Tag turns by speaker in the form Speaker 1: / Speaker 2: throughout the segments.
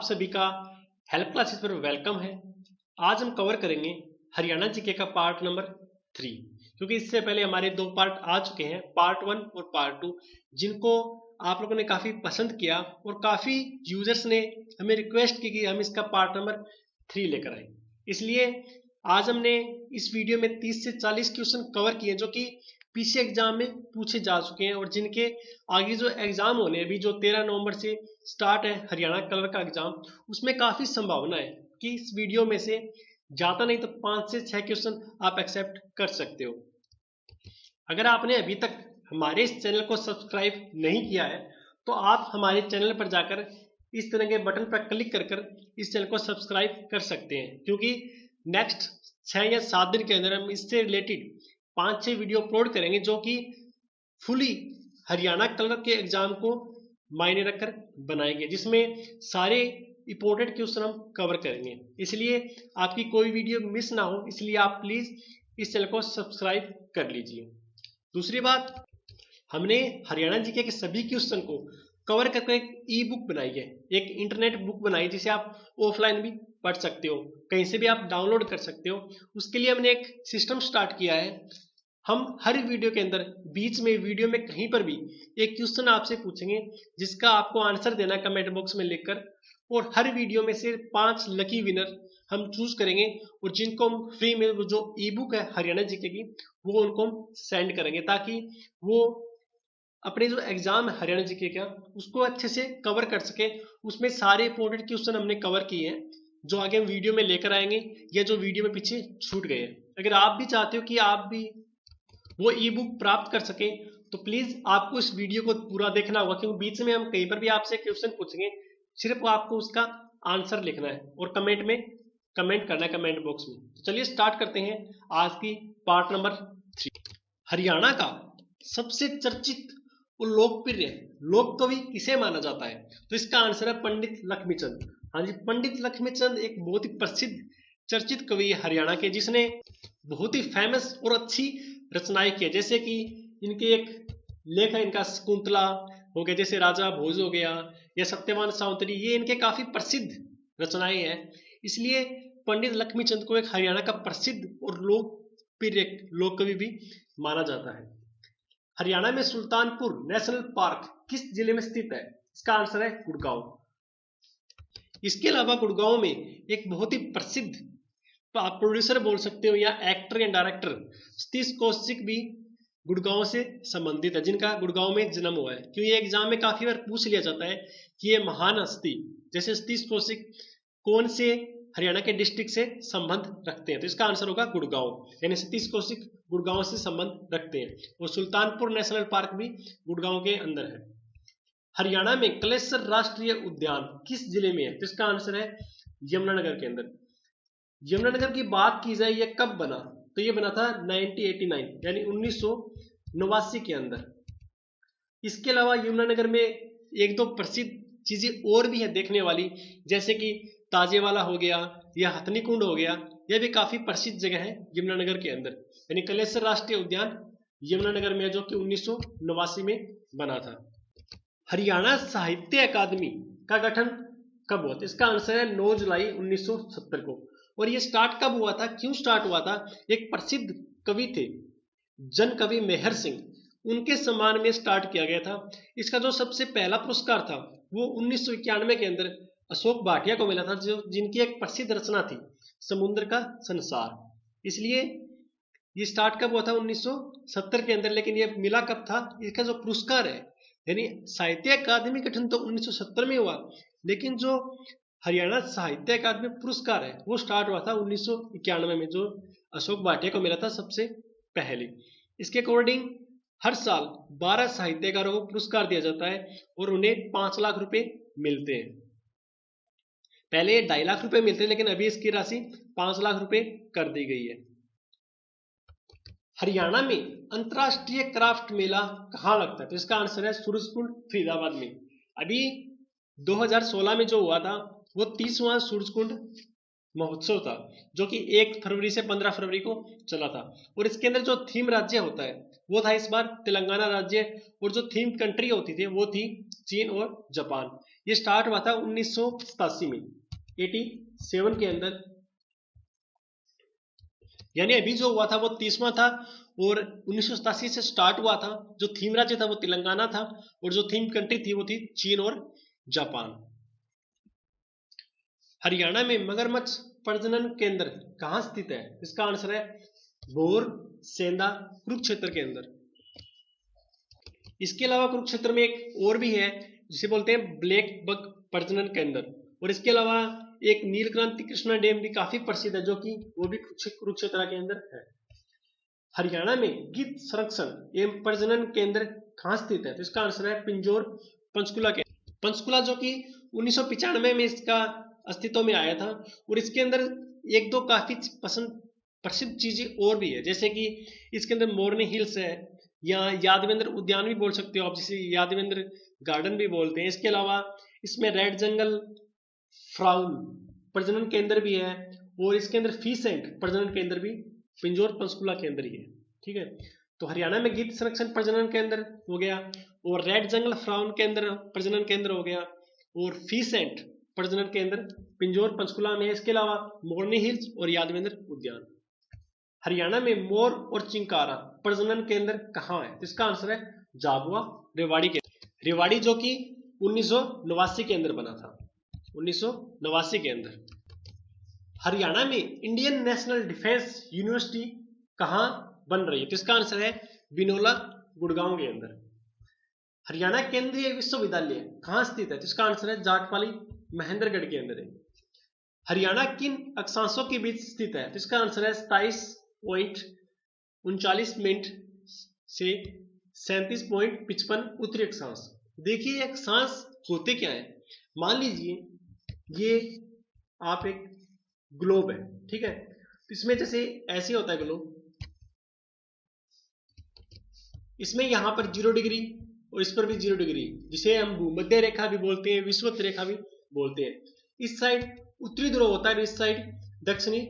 Speaker 1: सभी का help classes पर वेलकम है। आज हम कवर करेंगे हरियाणा जीके का पार्ट नंबर 3, क्योंकि इससे पहले हमारे 2 पार्ट आ चुके हैं, पार्ट 1 और पार्ट 2, जिनको आप लोगों ने काफ़ी पसंद किया और काफ़ी यूजर्स ने हमें रिक्वेस्ट की कि हम इसका पार्ट नंबर 3 लेकर आए। इसलिए आज हमने इस वीडियो में 30 से 40 क्वेश्चन कवर किए जो कि पीसी एग्जाम में पूछे जा चुके हैं और जिनके आगे जो एग्जाम होने अभी जो 13 नवंबर से स्टार्ट है हरियाणा कलर का एग्जाम, उसमें काफ़ी संभावना है कि इस वीडियो में से ज़्यादा नहीं तो 5 से 6 क्वेश्चन आप एक्सेप्ट कर सकते हो। अगर आपने अभी तक हमारे इस चैनल को सब्सक्राइब नहीं किया है तो आप हमारे चैनल पर जाकर इस तरह के बटन पर क्लिक कर इस चैनल को सब्सक्राइब कर सकते हैं, क्योंकि नेक्स्ट 6 या 7 दिन के अंदर हम इससे रिलेटेड 5-6 वीडियो अपलोड करेंगे जो कि फुली हरियाणा कलर के एग्जाम को मायने रखकर बनाएंगे, जिसमें सारे इंपॉर्टेंट क्वेश्चन हम कवर करेंगे। इसलिए आपकी कोई वीडियो मिस ना हो, इसलिए आप प्लीज इस चैनल को सब्सक्राइब कर लीजिए। दूसरी बात, हमने हरियाणा जीके के सभी क्वेश्चन को कवर करके एक ई बुक बनाई है, एक इंटरनेट बुक बनाई जिसे आप ऑफलाइन भी पढ़ सकते हो, कहीं से भी आप डाउनलोड कर सकते हो। उसके लिए हमने एक सिस्टम स्टार्ट किया है। हम हर वीडियो के अंदर बीच में वीडियो में कहीं पर भी एक क्वेश्चन आपसे पूछेंगे जिसका आपको आंसर देना है कमेंट बॉक्स में लिखकर, और हर वीडियो में से 5 लकी विनर हम चूज करेंगे और जिनको हम फ्री में जो ई बुक है हरियाणा जीके की वो उनको हम सेंड करेंगे, ताकि वो अपने जो एग्जाम है हरियाणा जीके का उसको अच्छे से कवर कर सके। उसमें सारे इंपॉर्टेंट क्वेश्चन हमने कवर किए हैं जो आगे हम वीडियो में लेकर आएंगे या जो वीडियो में पीछे छूट गए हैं। अगर आप भी चाहते हो कि आप भी वो ई बुक प्राप्त कर सके तो प्लीज आपको इस वीडियो को पूरा देखना होगा, क्योंकि बीच में हम कहीं पर भी आपसे क्वेश्चन पूछेंगे, सिर्फ आपको उसका आंसर लिखना है और कमेंट में कमेंट करना है कमेंट बॉक्स में। तो चलिए स्टार्ट करते हैं आज की पार्ट नंबर 3। हरियाणा का सबसे चर्चित और लोकप्रिय लोक कवि किसे माना जाता है? तो इसका आंसर है पंडित लक्ष्मीचंद। हाँ जी, पंडित लक्ष्मीचंद एक बहुत ही प्रसिद्ध चर्चित कवि है हरियाणा के, जिसने बहुत ही फेमस और अच्छी रचनाएं की है। जैसे कि इनके एक लेख है इनका शकुंतला हो गया, जैसे राजा भोज हो गया या सत्यवान सावंतरी, ये इनके काफी प्रसिद्ध रचनाएं हैं। इसलिए पंडित लक्ष्मीचंद को एक हरियाणा का प्रसिद्ध और लोकप्रिय लोक कवि भी माना जाता है। हरियाणा में सुल्तानपुर नेशनल पार्क किस जिले में स्थित है? इसका आंसर है गुड़गांव। इसके अलावा गुड़गांव में एक बहुत ही प्रसिद्ध आप प्रोड्यूसर बोल सकते हो या एक्टर या डायरेक्टर सतीश कौशिक भी गुड़गांव से संबंधित है, जिनका गुड़गांव में जन्म हुआ है। क्योंकि एग्जाम में काफी बार पूछ लिया जाता है कि ये महान हस्ती जैसे सतीश कौशिक कौन से हरियाणा के डिस्ट्रिक्ट से संबंध रखते हैं, तो इसका आंसर होगा गुड़गांव, यानी सतीश कौशिक गुड़गांव से संबंध रखते हैं। और सुल्तानपुर नेशनल पार्क भी गुड़गांव के अंदर है। हरियाणा में कलेसर राष्ट्रीय उद्यान किस जिले में है? तो इसका आंसर है यमुनानगर के अंदर। यमुनानगर की बात की जाए ये कब बना, तो ये बना था 1989 यानी 1989 के अंदर। इसके अलावा यमुनानगर में एक दो प्रसिद्ध चीजें और भी है देखने वाली, जैसे कि ताजेवाला हो गया या हथनी कुंड हो गया, यह भी काफी प्रसिद्ध जगह है यमुनानगर के अंदर। यानी कलेसर राष्ट्रीय उद्यान यमुनानगर में जो कि 1989 में बना था। हरियाणा साहित्य अकादमी का गठन कब हुआ? इसका आंसर है 9 जुलाई 1970 को। और ये स्टार्ट कब हुआ था, क्यों स्टार्ट हुआ था? एक प्रसिद्ध कवि थे जन कवि मेहर सिंह, उनके सम्मान में स्टार्ट किया गया था। इसका जो सबसे पहला पुरस्कार था वो 1991 के अंदर अशोक भाटिया को मिला था, जो जिनकी एक प्रसिद्ध रचना थी समुद्र का संसार। इसलिए ये स्टार्ट कब हुआ था? 1970 के अंदर। लेकिन ये मिला कब था? इसका जो पुरस्कार है यानी साहित्य अकादमी गठन तो 1970 में हुआ, लेकिन जो हरियाणा साहित्य अकादमी पुरस्कार है वो स्टार्ट हुआ था 1991 में, जो अशोक भाटिया को मिला था सबसे पहले। इसके अकॉर्डिंग हर साल 12 साहित्यकारों को पुरस्कार दिया जाता है और उन्हें 5 लाख रुपए मिलते हैं। पहले 2.5 लाख रुपए मिलते हैं, लेकिन अभी इसकी राशि 5 लाख रुपए कर दी गई है। हरियाणा में अंतरराष्ट्रीय क्राफ्ट मेला कहाँ लगता है? तो इसका आंसर है सूरजकुंड फरीदाबाद में। अभी 2016 में जो हुआ था वो 30वां सूरजकुंड महोत्सव था, जो कि 1 फरवरी से 15 फरवरी को चला था। और इसके अंदर जो थीम राज्य होता है वो था इस बार तेलंगाना राज्य, और जो थीम कंट्री होती थी वो थी चीन और जापान। ये स्टार्ट हुआ था 1987 में, 87 के अंदर, यानी अभी जो हुआ था वो 30वां था, और 1987 से स्टार्ट हुआ था। जो थीम राज्य था वो तेलंगाना था, और जो थीम कंट्री थी वो थी चीन और जापान। हरियाणा में मगरमच्छ प्रजनन केंद्र कहाँ स्थित है? इसका आंसर है भोर, सेंधा, कुरुक्षेत्र के अंदर। इसके अलावा कुरुक्षेत्र में एक और भी है जिसे बोलते हैं ब्लैक बक प्रजनन केंद्र, और इसके अलावा एक नीलक्रांति कृष्णा डैम भी काफी प्रसिद्ध है, जो कि वो भी कुरुक्षेत्र के अंदर है। हरियाणा में गिद्ध संरक्षण एवं प्रजनन केंद्र कहाँ स्थित है? तो इसका आंसर है पिंजौर, पंचकुला के। पंचकुला जो कि 1995 में इसका अस्तित्व में आया था, और इसके अंदर एक दो काफी प्रसिद्ध चीजें और भी है, जैसे कि इसके अंदर मोरनी हिल्स है, या यादवेंद्र उद्यान भी बोल सकते हो आप, जिसे यादवेंद्र गार्डन भी बोलते हैं। इसके अलावा इसमें रेड जंगल फ्राउल प्रजनन केंद्र भी है, और इसके अंदर फीसेंट प्रजनन केंद्र भी पिंजौर पंचकुला के अंदर ही है। ठीक है, तो हरियाणा में गिद्ध संरक्षण प्रजनन केंद्र हो गया, और रेड जंगल फ्राउल केंद्र प्रजनन केंद्र हो गया, और फीसेंट प्रजनन केंद्र पिंजौर पंचकुला में है। इसके अलावा मोरनी हिल्स और यादवेंद्र उद्यान। हरियाणा में मोर और चिंकारा प्रजनन केंद्र कहाँ है? इसका आंसर है झाबुआ, रेवाड़ी के। रेवाड़ी जो कि 1989 के अंदर बना था, 1989 के अंदर। हरियाणा में इंडियन नेशनल डिफेंस यूनिवर्सिटी कहाँ बन रही है? तो इसका आंसर है बिनोला, गुड़गांव के अंदर। हरियाणा केंद्रीय विश्वविद्यालय कहाँ स्थित है? तो इसका आंसर है जाटपाली, महेंद्रगढ़ के अंदर है। हरियाणा किन अक्षांशों के बीच स्थित है? तो इसका आंसर है 27.39 मिनट से 37.55 उत्तरी अक्षांश। देखिए अक्षांश होते क्या है, मान लीजिए ये आप एक ग्लोब है, ठीक है, तो इसमें जैसे ऐसे होता है ग्लोब, इसमें यहां पर 0 डिग्री और इस पर भी 0 डिग्री, जिसे हम भूमध्य रेखा भी बोलते हैं, विषुवत रेखा भी बोलते हैं। इस साइड उत्तरी ध्रुव होता है, इस साइड दक्षिणी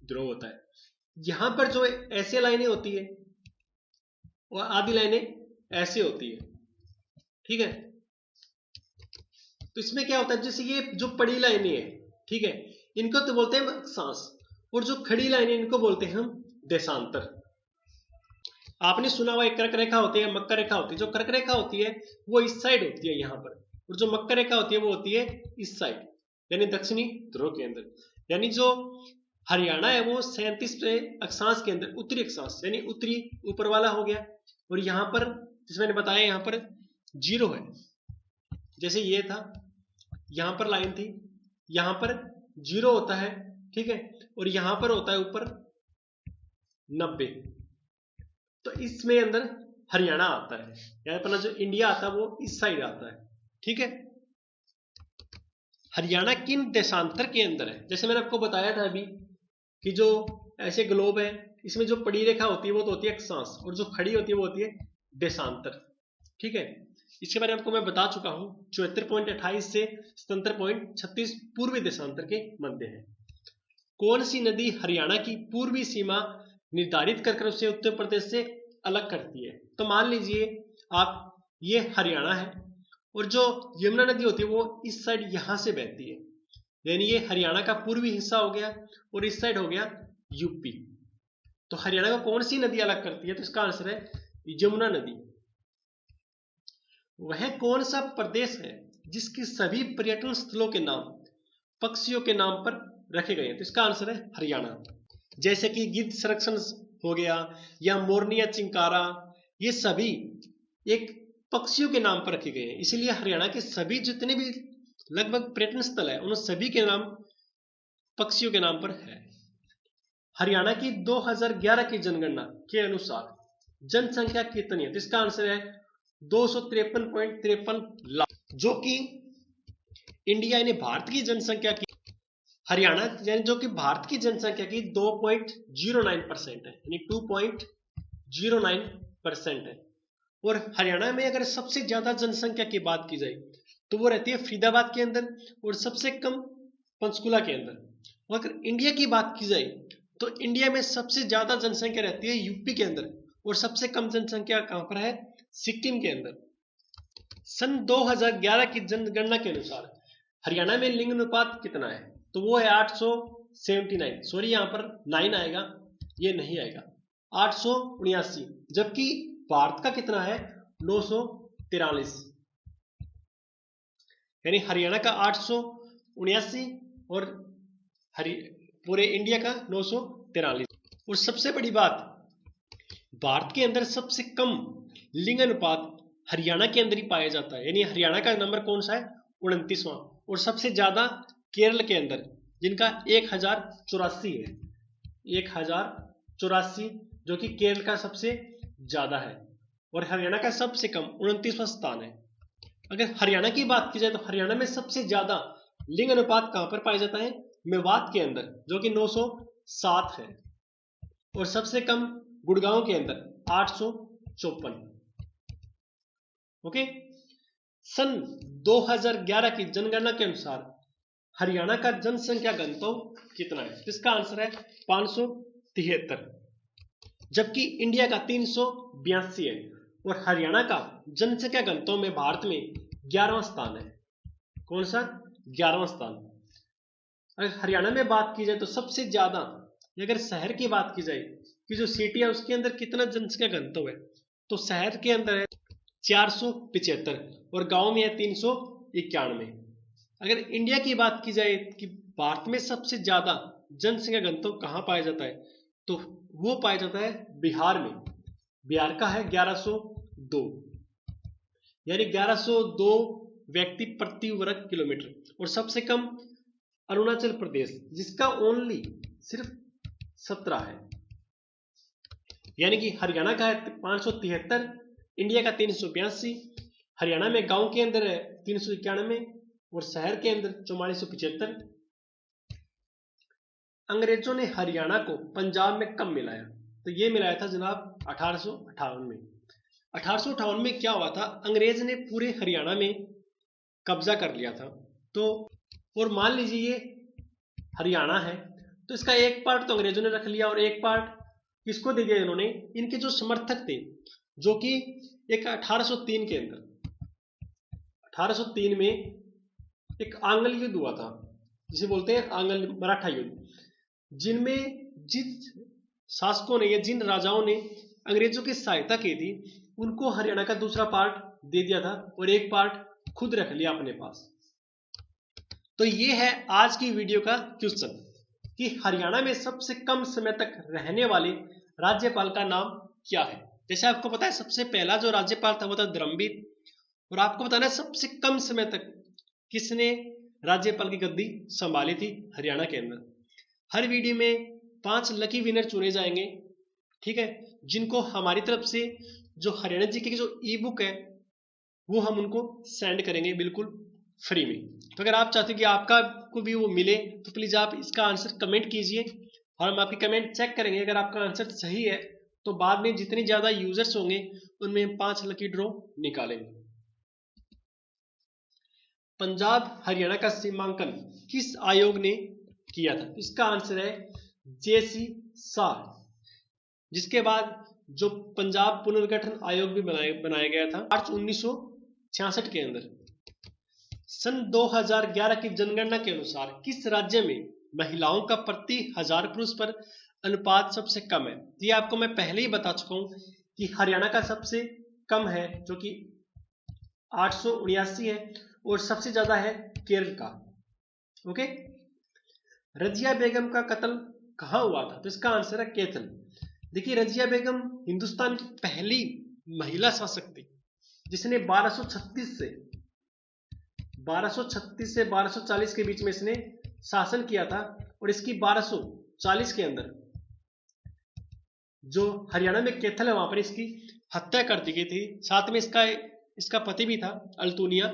Speaker 1: ध्रुव होता है। यहां पर जो ऐसे लाइनें होती है और आधी लाइनें ऐसे होती है, ठीक है। तो इसमें क्या होता है, जैसे ये जो पड़ी लाइनें हैं, ठीक है, इनको तो बोलते हैं अक्षांश, और जो खड़ी लाइनें इनको बोलते हैं हम देशांतर। आपने सुना हुआ एक कर्क रेखा होती है, मकर रेखा होती है। जो कर्क रेखा होती है वो इस साइड होती है यहां पर, और जो मकर रेखा होती है वो होती है इस साइड, यानी दक्षिणी ध्रुव के अंदर। यानी जो हरियाणा है वो 37 अक्षांश के अंदर उत्तरी अक्षांश, यानी उत्तरी ऊपर वाला हो गया। और यहां पर जिसमें मैंने बताया यहां पर 0 है, जैसे ये था, यहां पर लाइन थी, यहां पर 0 होता है, ठीक है, और यहां पर होता है ऊपर 90। तो इसमें अंदर हरियाणा आता है, यानी अपना जो इंडिया आता है वो इस साइड आता है, ठीक है। हरियाणा किन देशांतर के अंदर है? जैसे मैंने आपको बताया था अभी कि जो ऐसे ग्लोब है, इसमें जो पड़ी रेखा होती है वो तो होती है अक्षांश, और जो खड़ी होती है वो होती है देशांतर, ठीक है। इसके बारे में आपको मैं बता चुका हूं, 74.28 से 77.36 पूर्वी देशांतर के मध्य है। कौन सी नदी हरियाणा की पूर्वी सीमा निर्धारित कर उसे उत्तर प्रदेश से अलग करती है? तो मान लीजिए आप, ये हरियाणा है, और जो यमुना नदी होती है वो इस साइड यहां से बहती है, यानी ये हरियाणा का पूर्वी हिस्सा हो गया, और इस साइड हो गया यूपी। तो हरियाणा को कौन सी नदी अलग करती है? तो इसका आंसर है यमुना नदी। वह कौन सा प्रदेश है जिसकी सभी पर्यटन स्थलों के नाम पक्षियों के नाम पर रखे गए हैं? तो इसका आंसर है हरियाणा। जैसे कि गिद्ध संरक्षण हो गया, या मोरनी या चिंकारा, ये सभी एक पक्षियों के नाम पर रखे गए हैं, इसलिए हरियाणा के सभी जितने भी लगभग पर्यटन स्थल है उन सभी के नाम पक्षियों के नाम पर है। हरियाणा की 2011 की जनगणना के अनुसार जनसंख्या कितनी है? तो इसका आंसर है 253.53 लाख, जो कि इंडिया यानी भारत की जनसंख्या की, हरियाणा यानी जो कि भारत की जनसंख्या की 2.09% है, यानी 2.09% है। और हरियाणा में अगर सबसे ज्यादा जनसंख्या की बात की जाए तो वो रहती है फरीदाबाद के अंदर, और सबसे कम पंचकुला के अंदर। और अगर इंडिया की बात की जाए तो इंडिया में सबसे ज्यादा जनसंख्या रहती है यूपी के अंदर, और सबसे कम जनसंख्या कहां पर है? सिक्किम के अंदर। सन 2011 की जनगणना के अनुसार हरियाणा में लिंग अनुपात कितना है? तो वो है 879, सॉरी यहाँ पर 9 आएगा, ये नहीं आएगा, 879। जबकि भारत का कितना है? 943। यानी हरियाणा का 879 और पूरे इंडिया का 943। और सबसे बड़ी बात, भारत के अंदर सबसे कम लिंग अनुपात हरियाणा के अंदर ही पाया जाता है। यानी हरियाणा का नंबर कौन सा है? 29वां। और सबसे ज्यादा केरल के अंदर, जिनका 1084 है, 1084, जो कि केरल का सबसे ज्यादा है। और हरियाणा का सबसे कम 29वां स्थान है। अगर हरियाणा की बात की जाए तो हरियाणा में सबसे ज्यादा लिंग अनुपात कहां पर पाया जाता है? मेवात के अंदर, जो कि 907 है। और सबसे कम गुड़गांव के अंदर 854। ओके। सन 2011 की जनगणना के अनुसार हरियाणा का जनसंख्या घनत्व कितना है? इसका आंसर है 573, जबकि इंडिया का 382 है। और हरियाणा का जनसंख्या घनत्व में भारत में 11वां स्थान है। कौन सा? 11वां स्थान। अगर हरियाणा में बात की जाए तो सबसे ज्यादा, अगर शहर की बात की जाए कि जो सिटी है उसके अंदर कितना जनसंख्या घनत्व है, तो शहर के अंदर है 475 और गांव में है 391। अगर इंडिया की बात की जाए कि भारत में सबसे ज्यादा जनसंख्या घनत्व कहां पाया जाता है, तो वो पाया जाता है बिहार में। बिहार का है 1102, यानी 1102 व्यक्ति प्रति वर्ग किलोमीटर। और सबसे कम अरुणाचल प्रदेश, जिसका ओनली सिर्फ 17 है। यानी कि हरियाणा का है 573, इंडिया का 382। हरियाणा में गांव के अंदर है 391 और शहर के अंदर 4475। अंग्रेजों ने हरियाणा को पंजाब में कब मिलाया? तो ये मिलाया था जनाब 1858 में। 1858 में क्या हुआ था? अंग्रेज ने पूरे हरियाणा में कब्जा कर लिया था। तो और मान लीजिए ये हरियाणा है, तो इसका एक पार्ट तो अंग्रेजों ने रख लिया और एक पार्ट किसको दे दिया इन्होंने? इनके जो समर्थक थे, जो कि एक 1803 के अंदर, 1803 में एक आंग्ल युद्ध हुआ था, जिसे बोलते हैं आंग्ल मराठा युद्ध, जिनमें जिन शासकों ने या जिन राजाओं ने अंग्रेजों की सहायता की थी, उनको हरियाणा का दूसरा पार्ट दे दिया था और एक पार्ट खुद रख लिया अपने पास। तो ये है आज की वीडियो का क्वेश्चन कि हरियाणा में सबसे कम समय तक रहने वाले राज्यपाल का नाम क्या है? जैसे आपको पता है सबसे पहला जो राज्यपाल था वो था धर्मवीर, और आपको बताना है सबसे कम समय तक किसने राज्यपाल की गद्दी संभाली थी हरियाणा के अंदर। हर वीडियो में 5 लकी विनर चुने जाएंगे, ठीक है, जिनको हमारी तरफ से जो हरियाणा जी की जो ई बुक है वो हम उनको सेंड करेंगे बिल्कुल फ्री में। तो अगर आप चाहते हैं कि आपका को भी वो मिले तो प्लीज आप इसका आंसर कमेंट कीजिए और हम आपकी कमेंट चेक करेंगे। अगर आपका आंसर सही है तो बाद में जितनी ज्यादा यूजर्स होंगे उनमें हम 5 लकी ड्रॉ निकालेंगे। पंजाब हरियाणा का सीमांकन किस आयोग ने किया था? इसका आंसर है जेसी शाह, जिसके बाद जो पंजाब पुनर्गठन आयोग भी बनाया गया था मार्च 1966 के अंदर। सन 2011 की जनगणना के अनुसार किस राज्य में महिलाओं का प्रति 1000 पुरुष पर अनुपात सबसे कम है? ये आपको मैं पहले ही बता चुका हूं कि हरियाणा का सबसे कम है जो कि 879 है और सबसे ज्यादा है केरल का। ओके। रजिया बेगम का कत्ल कहां हुआ था? तो इसका आंसर है कैथल। देखिए रजिया बेगम हिंदुस्तान की पहली महिला शासक थी जिसने 1236 से 1240 के बीच में इसने शासन किया था। और इसकी 1240 के अंदर जो हरियाणा में कैथल है वहां पर इसकी हत्या कर दी गई थी। साथ में इसका पति भी था अल्तुनिया।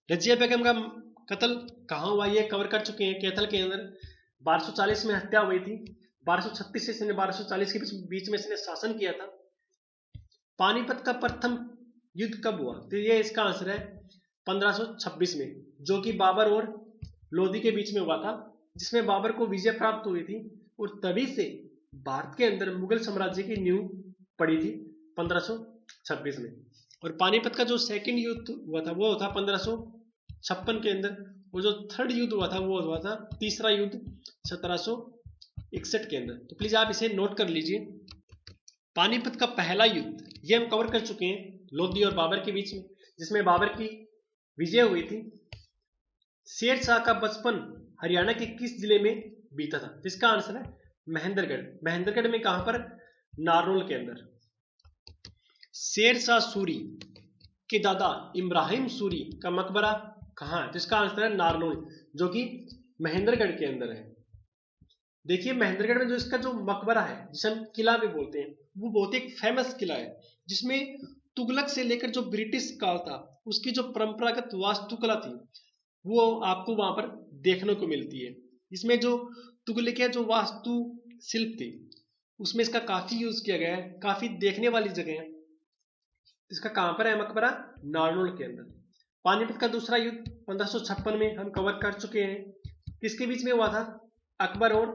Speaker 1: रजिया बेगम का कत्ल कहां हुआ ये कवर कर चुके हैं, कैथल के अंदर 1240 में हत्या हुई थी। 1236 से 1240 के बीच में इसने शासन किया था। पानीपत का प्रथम युद्ध कब हुआ? तो ये इसका आंसर है 1526 में, जो कि बाबर और लोधी के बीच में हुआ था, जिसमें बाबर को विजय प्राप्त हुई थी और तभी से भारत के अंदर मुगल साम्राज्य की नींव पड़ी थी 1526 में। और पानीपत का जो सेकंड युद्ध हुआ था वो था 1556 के अंदर, और जो थर्ड युद्ध हुआ था वो हुआ था तीसरा युद्ध 1761 के अंदर। तो प्लीज आप इसे नोट कर लीजिए। पानीपत का पहला युद्ध ये हम कवर कर चुके हैं लोधी और बाबर के बीच में, जिसमें बाबर की विजय हुई थी। शेर शाह का बचपन हरियाणा के किस जिले में बीता था? इसका आंसर है महेंद्रगढ़। महेंद्रगढ़ में कहां पर? नारनौल के अंदर। शेर शाह सूरी के दादा इब्राहिम सूरी का मकबरा कहां है? तो इसका आंसर है नारनौल, जो कि महेंद्रगढ़ के अंदर है। देखिए महेंद्रगढ़ में जो इसका जो मकबरा है, जिसे हम किला भी बोलते हैं, वो बहुत एक फेमस किला है, जिसमें तुगलक से लेकर जो ब्रिटिश काल था उसकी जो परंपरागत वास्तुकला थी वो आपको वहां पर देखने को मिलती है। इसमें जो तुगलकिया जो वास्तु शिल्प थी उसमें इसका काफी यूज किया गया है, काफी देखने वाली जगह है। इसका कहां पर है मकबरा? नारनौल के अंदर। पानीपत का दूसरा युद्ध 1556 में हम कवर कर चुके हैं। किसके बीच में हुआ था? अकबर और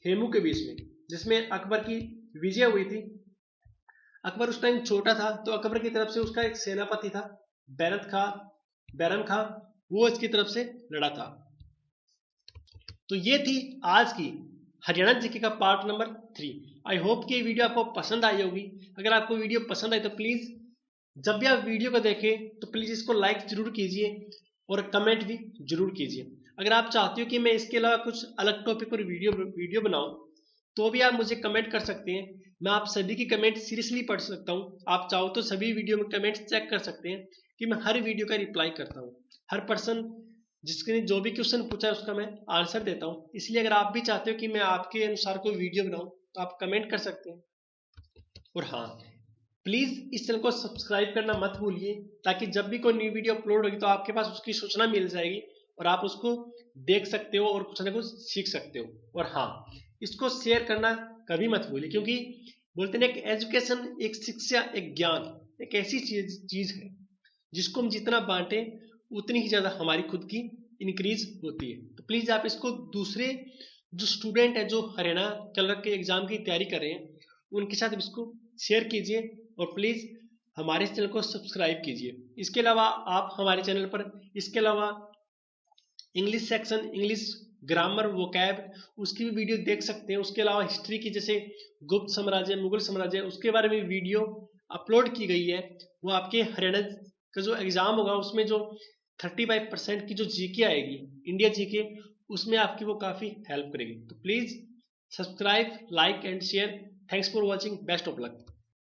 Speaker 1: हेमू के बीच में, जिसमें अकबर की विजय हुई थी। अकबर उस टाइम छोटा था, तो अकबर की तरफ से उसका एक सेनापति था बैरम खां, वो इसकी तरफ से लड़ा था। तो ये थी आज की हरियाणा जीके का पार्ट नंबर 3। आई होप कि ये वीडियो आपको पसंद आई होगी। अगर आपको वीडियो पसंद आई तो प्लीज जब भी आप वीडियो को देखें तो प्लीज इसको लाइक जरूर कीजिए और कमेंट भी जरूर कीजिए। अगर आप चाहते हो कि मैं इसके अलावा कुछ अलग टॉपिक पर वीडियो बनाऊं तो भी आप मुझे कमेंट कर सकते हैं। मैं आप सभी की कमेंट सीरियसली पढ़ सकता हूं। आप चाहो तो सभी वीडियो में कमेंट चेक कर सकते हैं कि मैं हर वीडियो का रिप्लाई करता हूं। हर पर्सन जिसने जो भी क्वेश्चन पूछा है उसका मैं आंसर देता हूं। इसलिए अगर आप भी चाहते हो कि मैं आपके अनुसार कोई वीडियो बनाऊं तो आप कमेंट कर सकते हैं। और हाँ, प्लीज इस चैनल को सब्सक्राइब करना मत भूलिए, ताकि जब भी कोई न्यू वीडियो अपलोड होगी तो आपके पास उसकी सूचना मिल जाएगी और आप उसको देख सकते हो और कुछ ना कुछ सीख सकते हो। और हाँ, इसको शेयर करना कभी मत भूलिए, क्योंकि बोलते हैं एक एजुकेशन, एक शिक्षा, एक ज्ञान एक ऐसी चीज है जिसको हम जितना बांटे उतनी ही ज्यादा हमारी खुद की इंक्रीज होती है। तो प्लीज आप इसको दूसरे जो स्टूडेंट है जो हरियाणा क्लर्क के एग्जाम की तैयारी कर रहे हैं उनके साथ इसको शेयर कीजिए और प्लीज हमारे चैनल को सब्सक्राइब कीजिए। इसके अलावा आप हमारे चैनल पर इसके अलावा English section, English grammar, vocab उसकी भी वीडियो देख सकते हैं। उसके अलावा हिस्ट्री की, जैसे गुप्त साम्राज्य, मुगल साम्राज्य, उसके बारे में वीडियो अपलोड की गई है। वो आपके हरियाणा का जो एग्जाम होगा उसमें जो 35% की जो जीके आएगी, इंडिया जीके, उसमें आपकी वो काफी हेल्प करेगी। तो please subscribe, like and share. Thanks for watching. Best of luck.